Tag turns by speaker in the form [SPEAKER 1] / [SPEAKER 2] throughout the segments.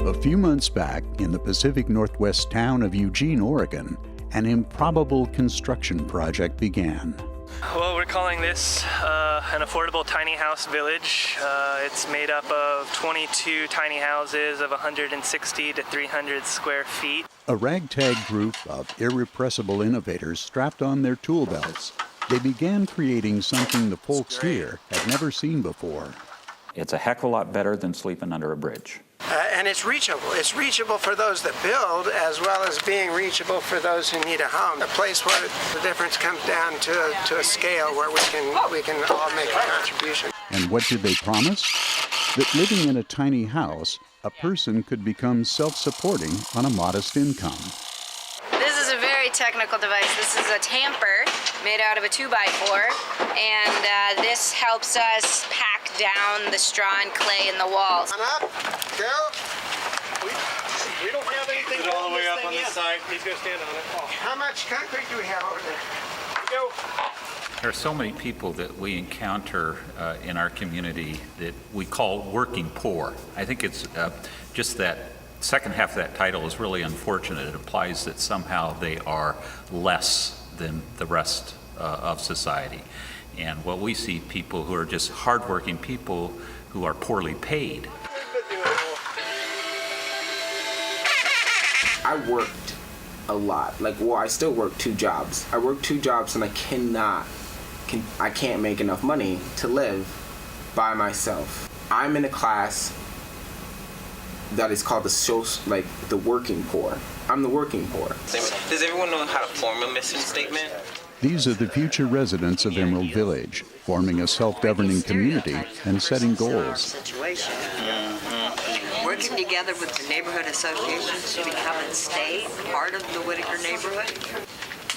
[SPEAKER 1] A few months back, in the Pacific Northwest town of Eugene, Oregon, an improbable construction project began.
[SPEAKER 2] Well, we're calling this an affordable tiny house village. It's made up of 22 tiny houses of 160 to 300 square feet.
[SPEAKER 1] A ragtag group of irrepressible innovators strapped on their tool belts. They began creating something the folks here had never seen before.
[SPEAKER 3] It's a heck of a lot better than sleeping under a bridge.
[SPEAKER 4] And it's reachable. It's reachable for those that build as well as being reachable for those who need a home. A place where the difference comes down to a scale where we can all make a contribution.
[SPEAKER 1] And what did they promise? That living in a tiny house, a person could become self-supporting on a modest income.
[SPEAKER 5] This is a very technical device. This is a tamper made out of a 2x4, and this helps us pack down the straw and clay in the walls.
[SPEAKER 4] On up, go. We don't have anything.
[SPEAKER 2] Put it all the way up on this side. He's going to stand on it. Oh.
[SPEAKER 4] How much concrete do we have over there? Go.
[SPEAKER 3] There are so many people that we encounter in our community that we call working poor. I think it's just that second half of that title is really unfortunate. It implies that somehow they are less than the rest of society. And what we see people who are just hardworking people who are poorly paid.
[SPEAKER 6] I worked a lot. I still work 2 jobs. I work 2 jobs and I can't make enough money to live by myself. I'm in a class that is called the working poor. I'm the working poor.
[SPEAKER 7] Does everyone know how to form a mission statement?
[SPEAKER 1] These are the future residents of Emerald Village, forming a self-governing community and setting goals.
[SPEAKER 8] Working together with the neighborhood association to become and stay part of the Whitaker neighborhood.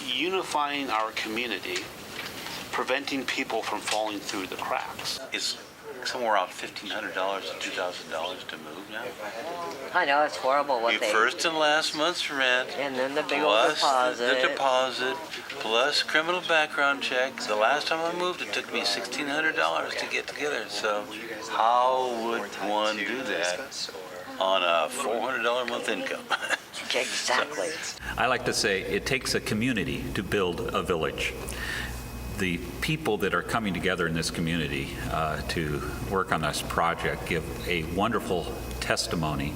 [SPEAKER 9] Unifying our community, preventing people from falling through the cracks.
[SPEAKER 7] It's somewhere around $1,500 to $2,000 to move now.
[SPEAKER 8] I know, it's horrible what
[SPEAKER 7] Your
[SPEAKER 8] they...
[SPEAKER 7] first and last month's rent.
[SPEAKER 8] And then the big old
[SPEAKER 7] plus
[SPEAKER 8] deposit.
[SPEAKER 7] the deposit, plus criminal background check. The last time I moved, it took me $1,600 to get together. So how would one do that on a $400 a month income?
[SPEAKER 8] Exactly.
[SPEAKER 3] I like to say it takes a community to build a village. The people that are coming together in this community to work on this project give a wonderful testimony,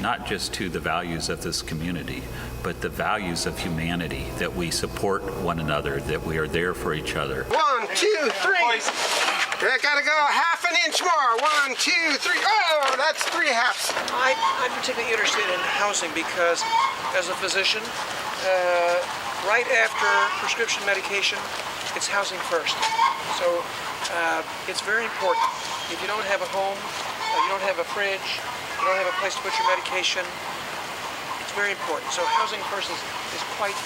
[SPEAKER 3] not just to the values of this community, but the values of humanity, that we support one another, that we are there for each other.
[SPEAKER 4] 1, 2, 3. I gotta go half an inch more. 1, 2, 3. Oh, that's 3 halves.
[SPEAKER 10] I'm particularly interested in housing because, as a physician, right after prescription medication, it's housing first. So it's very important. If you don't have a home, you don't have a fridge, you don't have a place to put your medication, it's very important. So housing first is quite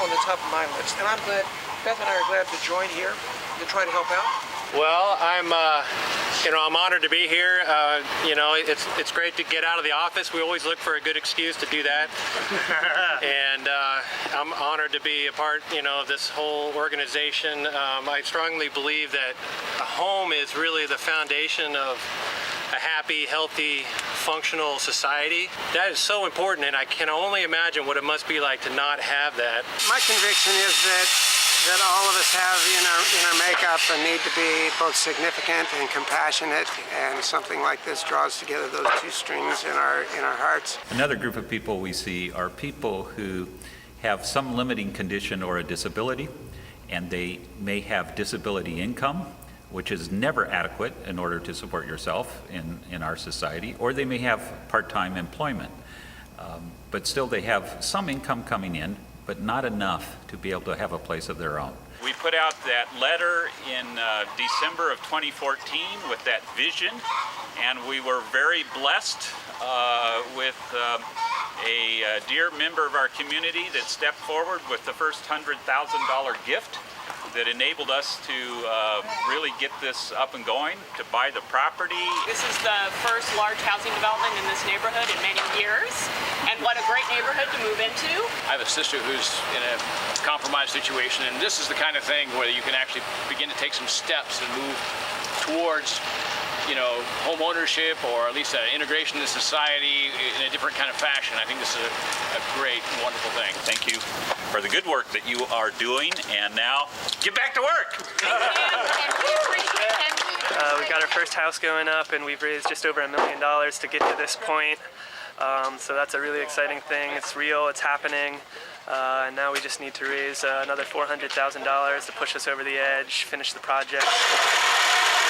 [SPEAKER 10] on the top of my list. And I'm glad, Beth and I are glad to join here to try to help out.
[SPEAKER 11] Well, I'm honored to be here. It's great to get out of the office. We always look for a good excuse to do that. And I'm honored to be a part, of this whole organization. I strongly believe that a home is really the foundation of a happy, healthy, functional society. That is so important, and I can only imagine what it must be like to not have that.
[SPEAKER 4] My conviction is that all of us have in our makeup a need to be both significant and compassionate, and something like this draws together those 2 strings in our hearts.
[SPEAKER 3] Another group of people we see are people who have some limiting condition or a disability, and they may have disability income, which is never adequate in order to support yourself in our society, or they may have part-time employment. But still they have some income coming in, but not enough to be able to have a place of their own. We put out that letter in December of 2014 with that vision, and we were very blessed with a dear member of our community that stepped forward with the first $100,000 gift that enabled us to really get this up and going, to buy the property.
[SPEAKER 12] This is the first large housing development in this neighborhood in many years, and what a great neighborhood to move into.
[SPEAKER 11] I have a sister who's in a compromised situation, and this is the kind of thing where you can actually begin to take some steps and move
[SPEAKER 13] towards, you know, home ownership, or at least an integration into society in a different kind of fashion. I think this is a great, wonderful thing.
[SPEAKER 3] Thank you for the good work that you are doing, and now get back to work.
[SPEAKER 2] We've got our first house going up, and we've raised just over $1 million to get to this point. So that's a really exciting thing. It's real, it's happening. And now we just need to raise another $400,000 to push us over the edge, finish the project. We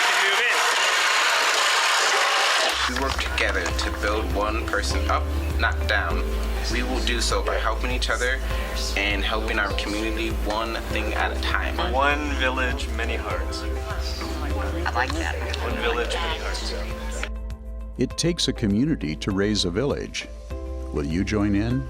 [SPEAKER 2] can move in.
[SPEAKER 6] We work together to build one person up, not down. We will do so by helping each other and helping our community one thing at a time.
[SPEAKER 14] One village, many hearts.
[SPEAKER 8] I like that.
[SPEAKER 14] One village, many hearts.
[SPEAKER 1] It takes a community to raise a village. Will you join in?